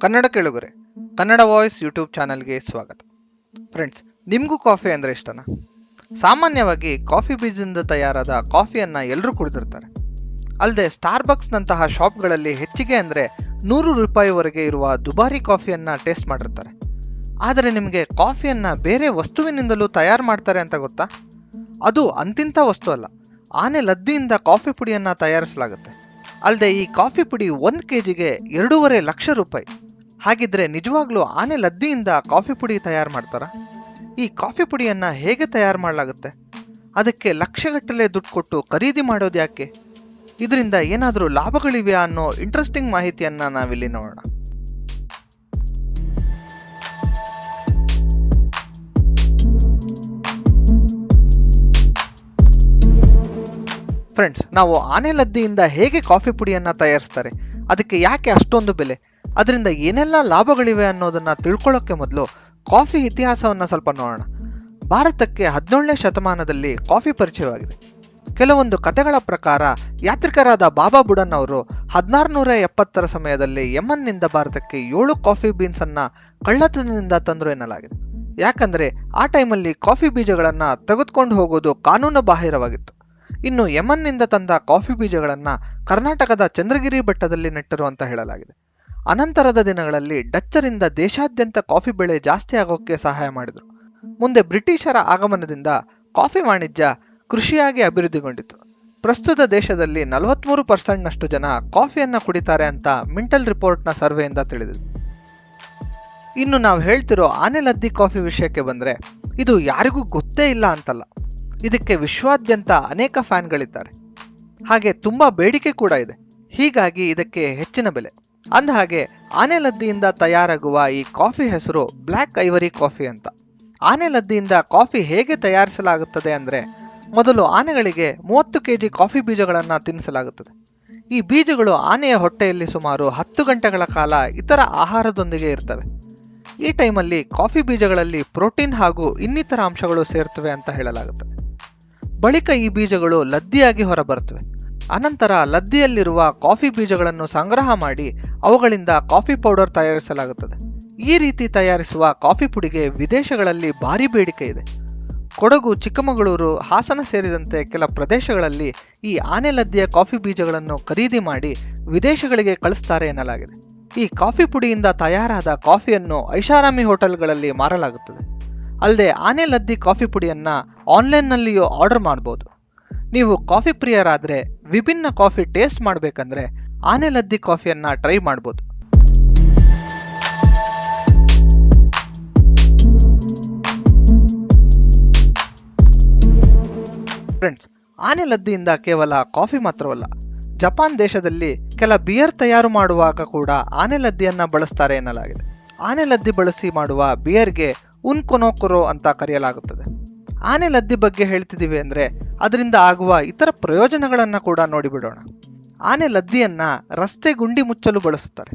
ಕನ್ನಡ ಕೇಳುಗರೆ, Kannada voice YouTube ಚಾನಲ್ಗೆ ಸ್ವಾಗತ. ಫ್ರೆಂಡ್ಸ್, ನಿಮಗೂ ಕಾಫಿ ಅಂದರೆ ಇಷ್ಟನಾ? ಸಾಮಾನ್ಯವಾಗಿ ಕಾಫಿ ಬೀಜದಿಂದ ತಯಾರಾದ ಕಾಫಿಯನ್ನು ಎಲ್ಲರೂ ಕುಡಿದಿರ್ತಾರೆ. ಅಲ್ಲದೆ ಸ್ಟಾರ್ಬಕ್ಸ್ನಂತಹ ಶಾಪ್ಗಳಲ್ಲಿ ಹೆಚ್ಚಿಗೆ ಅಂದರೆ ₹100ವರೆಗೆ ಇರುವ ದುಬಾರಿ ಕಾಫಿಯನ್ನು ಟೇಸ್ಟ್ ಮಾಡಿರ್ತಾರೆ. ಆದರೆ ನಿಮಗೆ ಕಾಫಿಯನ್ನು ಬೇರೆ ವಸ್ತುವಿನಿಂದಲೂ ತಯಾರು ಮಾಡ್ತಾರೆ ಅಂತ ಗೊತ್ತಾ? ಅದು ಅಂತಿಂಥ ವಸ್ತು ಅಲ್ಲ, ಆನೆ ಲದ್ದಿಯಿಂದ ಕಾಫಿ ಪುಡಿಯನ್ನು ತಯಾರಿಸಲಾಗುತ್ತೆ. ಅಲ್ಲದೆ ಈ ಕಾಫಿ ಪುಡಿ 1 kgಗೆ ₹2.5 ಲಕ್ಷ. ಹಾಗಿದ್ರೆ ನಿಜವಾಗ್ಲೂ ಆನೆ ಲದ್ದಿಯಿಂದ ಕಾಫಿ ಪುಡಿ ತಯಾರು ಮಾಡ್ತಾರಾ? ಈ ಕಾಫಿ ಪುಡಿಯನ್ನು ಹೇಗೆ ತಯಾರು ಮಾಡಲಾಗುತ್ತೆ? ಅದಕ್ಕೆ ಲಕ್ಷಗಟ್ಟಲೆ ದುಡ್ಡು ಕೊಟ್ಟು ಖರೀದಿ ಮಾಡೋದು ಯಾಕೆ? ಇದರಿಂದ ಏನಾದರೂ ಲಾಭಗಳಿವೆಯಾ ಅನ್ನೋ ಇಂಟ್ರೆಸ್ಟಿಂಗ್ ಮಾಹಿತಿಯನ್ನು ನಾವಿಲ್ಲಿ ನೋಡೋಣ. ಫ್ರೆಂಡ್ಸ್, ನಾವು ಆನೆ ಲದ್ದಿಯಿಂದ ಹೇಗೆ ಕಾಫಿ ಪುಡಿಯನ್ನು ತಯಾರಿಸ್ತಾರೆ, ಅದಕ್ಕೆ ಯಾಕೆ ಅಷ್ಟೊಂದು ಬೆಲೆ, ಅದರಿಂದ ಏನೆಲ್ಲ ಲಾಭಗಳಿವೆ ಅನ್ನೋದನ್ನು ತಿಳ್ಕೊಳ್ಳೋಕ್ಕೆ ಮೊದಲು ಕಾಫಿ ಇತಿಹಾಸವನ್ನು ಸ್ವಲ್ಪ ನೋಡೋಣ. ಭಾರತಕ್ಕೆ 17ನೇ ಶತಮಾನದಲ್ಲಿ ಕಾಫಿ ಪರಿಚಯವಾಗಿದೆ. ಕೆಲವೊಂದು ಕಥೆಗಳ ಪ್ರಕಾರ ಯಾತ್ರಿಕರಾದ ಬಾಬಾ ಬುಡನ್ ಅವರು 1670ರ ಸಮಯದಲ್ಲಿ ಯಮನ್ನಿಂದ ಭಾರತಕ್ಕೆ 7 ಕಾಫಿ ಬೀನ್ಸನ್ನು ಕಳ್ಳತನದಿಂದ ತಂದರು ಎನ್ನಲಾಗಿದೆ. ಯಾಕಂದರೆ ಆ ಟೈಮಲ್ಲಿ ಕಾಫಿ ಬೀಜಗಳನ್ನು ತೆಗೆದುಕೊಂಡು ಹೋಗೋದು ಕಾನೂನು ಬಾಹಿರವಾಗಿತ್ತು. ಇನ್ನು ಯಮನ್ನಿಂದ ತಂದ ಕಾಫಿ ಬೀಜಗಳನ್ನು ಕರ್ನಾಟಕದ ಚಂದ್ರಗಿರಿ ಬೆಟ್ಟದಲ್ಲಿ ನೆಟ್ಟರು ಅಂತ ಹೇಳಲಾಗಿದೆ. ಅನಂತರದ ದಿನಗಳಲ್ಲಿ ಡಚ್ಚರಿಂದ ದೇಶಾದ್ಯಂತ ಕಾಫಿ ಬೆಳೆ ಜಾಸ್ತಿ ಆಗೋಕ್ಕೆ ಸಹಾಯ ಮಾಡಿದರು. ಮುಂದೆ ಬ್ರಿಟಿಷರ ಆಗಮನದಿಂದ ಕಾಫಿ ವಾಣಿಜ್ಯ ಕೃಷಿಯಾಗಿ ಅಭಿವೃದ್ಧಿಗೊಂಡಿತು. ಪ್ರಸ್ತುತ ದೇಶದಲ್ಲಿ 43% ಜನ ಕಾಫಿಯನ್ನು ಕುಡಿತಾರೆ ಅಂತ ಮಿಂಟಲ್ ರಿಪೋರ್ಟ್ನ ಸರ್ವೆಯಿಂದ ತಿಳಿದಿದೆ. ಇನ್ನು ನಾವು ಹೇಳ್ತಿರೋ ಆನೆ ಲದ್ದಿ ಕಾಫಿ ವಿಷಯಕ್ಕೆ ಬಂದರೆ, ಇದು ಯಾರಿಗೂ ಗೊತ್ತೇ ಇಲ್ಲ ಅಂತಲ್ಲ. ಇದಕ್ಕೆ ವಿಶ್ವಾದ್ಯಂತ ಅನೇಕ ಫ್ಯಾನ್ಗಳಿದ್ದಾರೆ. ಹಾಗೆ ತುಂಬ ಬೇಡಿಕೆ ಕೂಡ ಇದೆ. ಹೀಗಾಗಿ ಇದಕ್ಕೆ ಹೆಚ್ಚಿನ ಬೆಲೆ. ಅಂದಹಾಗೆ ಆನೆ ಲದ್ದಿಯಿಂದ ತಯಾರಾಗುವ ಈ ಕಾಫಿ ಹೆಸರು ಬ್ಲ್ಯಾಕ್ ಐವರಿ ಕಾಫಿ ಅಂತ. ಆನೆ ಲದ್ದಿಯಿಂದ ಕಾಫಿ ಹೇಗೆ ತಯಾರಿಸಲಾಗುತ್ತದೆ ಅಂದರೆ, ಮೊದಲು ಆನೆಗಳಿಗೆ 30 kg ಕಾಫಿ ಬೀಜಗಳನ್ನು ತಿನ್ನಿಸಲಾಗುತ್ತದೆ. ಈ ಬೀಜಗಳು ಆನೆಯ ಹೊಟ್ಟೆಯಲ್ಲಿ ಸುಮಾರು 10 ಗಂಟೆಗಳ ಕಾಲ ಇತರ ಆಹಾರದೊಂದಿಗೆ ಇರ್ತವೆ. ಈ ಟೈಮಲ್ಲಿ ಕಾಫಿ ಬೀಜಗಳಲ್ಲಿ ಪ್ರೋಟೀನ್ ಹಾಗೂ ಇನ್ನಿತರ ಅಂಶಗಳು ಸೇರ್ತವೆ ಅಂತ ಹೇಳಲಾಗುತ್ತದೆ. ಬಳಿಕ ಈ ಬೀಜಗಳು ಲದ್ದಿಯಾಗಿ ಹೊರಬರುತ್ತವೆ. ಅನಂತರ ಲದ್ದಿಯಲ್ಲಿರುವ ಕಾಫಿ ಬೀಜಗಳನ್ನು ಸಂಗ್ರಹ ಮಾಡಿ ಅವುಗಳಿಂದ ಕಾಫಿ ಪೌಡರ್ ತಯಾರಿಸಲಾಗುತ್ತದೆ. ಈ ರೀತಿ ತಯಾರಿಸುವ ಕಾಫಿ ಪುಡಿಗೆ ವಿದೇಶಗಳಲ್ಲಿ ಭಾರಿ ಬೇಡಿಕೆ ಇದೆ. ಕೊಡಗು, ಚಿಕ್ಕಮಗಳೂರು, ಹಾಸನ ಸೇರಿದಂತೆ ಕೆಲ ಪ್ರದೇಶಗಳಲ್ಲಿ ಈ ಆನೆ ಲದ್ದಿಯ ಕಾಫಿ ಬೀಜಗಳನ್ನು ಖರೀದಿ ಮಾಡಿ ವಿದೇಶಗಳಿಗೆ ಕಳಿಸ್ತಾರೆ ಎನ್ನಲಾಗಿದೆ. ಈ ಕಾಫಿ ಪುಡಿಯಿಂದ ತಯಾರಾದ ಕಾಫಿಯನ್ನು ಐಷಾರಾಮಿ ಹೋಟೆಲ್ಗಳಲ್ಲಿ ಮಾರಲಾಗುತ್ತದೆ. ಅಲ್ಲದೆ ಆನೆ ಲದ್ದಿ ಕಾಫಿ ಪುಡಿಯನ್ನು ಆನ್ಲೈನ್ನಲ್ಲಿಯೂ ಆರ್ಡರ್ ಮಾಡ್ಬೋದು. ನೀವು ಕಾಫಿ ಪ್ರಿಯರಾದರೆ ವಿಭಿನ್ನ ಕಾಫಿ ಟೇಸ್ಟ್ ಮಾಡಬೇಕಂದ್ರೆ ಆನೆ ಲದ್ದಿ ಕಾಫಿಯನ್ನು ಟ್ರೈ ಮಾಡ್ಬೋದು. ಫ್ರೆಂಡ್ಸ್, ಆನೆ ಲದ್ದಿಯಿಂದ ಕೇವಲ ಕಾಫಿ ಮಾತ್ರವಲ್ಲ, ಜಪಾನ್ ದೇಶದಲ್ಲಿ ಕೆಲ ಬಿಯರ್ ತಯಾರು ಮಾಡುವಾಗ ಕೂಡ ಆನೆ ಲದ್ದಿಯನ್ನು ಬಳಸ್ತಾರೆ ಎನ್ನಲಾಗಿದೆ. ಆನೆ ಲದ್ದಿ ಬಳಸಿ ಮಾಡುವ ಬಿಯರ್ಗೆ ಉನ್ಕೊನೋಕೊರೋ ಅಂತ ಕರೆಯಲಾಗುತ್ತದೆ. ಆನೆ ಲದ್ದಿ ಬಗ್ಗೆ ಹೇಳ್ತಿದ್ದೀವಿ ಅಂದರೆ ಅದರಿಂದ ಆಗುವ ಇತರ ಪ್ರಯೋಜನಗಳನ್ನು ಕೂಡ ನೋಡಿಬಿಡೋಣ. ಆನೆ ಲದ್ದಿಯನ್ನು ರಸ್ತೆ ಗುಂಡಿ ಮುಚ್ಚಲು ಬಳಸುತ್ತಾರೆ.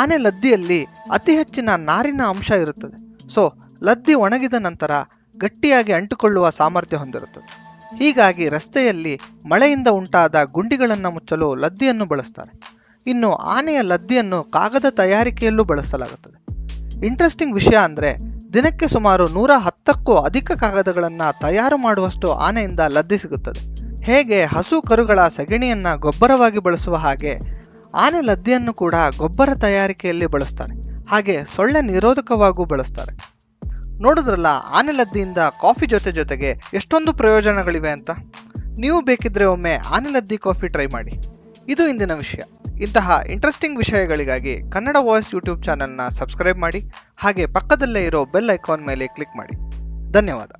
ಆನೆ ಲದ್ದಿಯಲ್ಲಿ ಅತಿ ಹೆಚ್ಚಿನ ನಾರಿನ ಅಂಶ ಇರುತ್ತದೆ. ಸೊ ಲದ್ದಿ ಒಣಗಿದ ನಂತರ ಗಟ್ಟಿಯಾಗಿ ಅಂಟಿಕೊಳ್ಳುವ ಸಾಮರ್ಥ್ಯ ಹೊಂದಿರುತ್ತದೆ. ಹೀಗಾಗಿ ರಸ್ತೆಯಲ್ಲಿ ಮಳೆಯಿಂದ ಉಂಟಾದ ಗುಂಡಿಗಳನ್ನು ಮುಚ್ಚಲು ಲದ್ದಿಯನ್ನು ಬಳಸ್ತಾರೆ. ಇನ್ನು ಆನೆಯ ಲದ್ದಿಯನ್ನು ಕಾಗದ ತಯಾರಿಕೆಯಲ್ಲೂ ಬಳಸಲಾಗುತ್ತದೆ. ಇಂಟ್ರೆಸ್ಟಿಂಗ್ ವಿಷಯ ಅಂದರೆ, ದಿನಕ್ಕೆ ಸುಮಾರು 110ಕ್ಕೂ ಅಧಿಕ ಕಾಗದಗಳನ್ನು ತಯಾರು ಮಾಡುವಷ್ಟು ಆನೆಯಿಂದ ಲದ್ದಿ ಸಿಗುತ್ತದೆ. ಹೇಗೆ ಹಸು ಕರುಗಳ ಸಗಣಿಯನ್ನು ಗೊಬ್ಬರವಾಗಿ ಬಳಸುವ ಹಾಗೆ ಆನೆ ಲದ್ದಿಯನ್ನು ಕೂಡ ಗೊಬ್ಬರ ತಯಾರಿಕೆಯಲ್ಲಿ ಬಳಸ್ತಾರೆ. ಹಾಗೆ ಸೊಳ್ಳೆ ನಿರೋಧಕವಾಗೂ ಬಳಸ್ತಾರೆ. ನೋಡಿದ್ರಲ್ಲ, ಆನೆ ಲದ್ದಿಯಿಂದ ಕಾಫಿ ಜೊತೆಗೆ ಎಷ್ಟೊಂದು ಪ್ರಯೋಜನಗಳಿವೆ ಅಂತ. ನೀವು ಬೇಕಿದ್ರೆ ಒಮ್ಮೆ ಆನೆ ಲದ್ದಿ ಕಾಫಿ ಟ್ರೈ ಮಾಡಿ. ಇದು ಇಂದಿನ ವಿಷಯ. ಇಂತಹ ಇಂಟ್ರೆಸ್ಟಿಂಗ್ ವಿಷಯಗಳಿಗಾಗಿ ಕನ್ನಡ ವಾಯ್ಸ್ ಯೂಟ್ಯೂಬ್ ಚಾನಲ್ನ ಸಬ್ಸ್ಕ್ರೈಬ್ ಮಾಡಿ. ಹಾಗೆ ಪಕ್ಕದಲ್ಲೇ ಇರೋ ಬೆಲ್ ಐಕಾನ್ ಮೇಲೆ ಕ್ಲಿಕ್ ಮಾಡಿ. ಧನ್ಯವಾದ.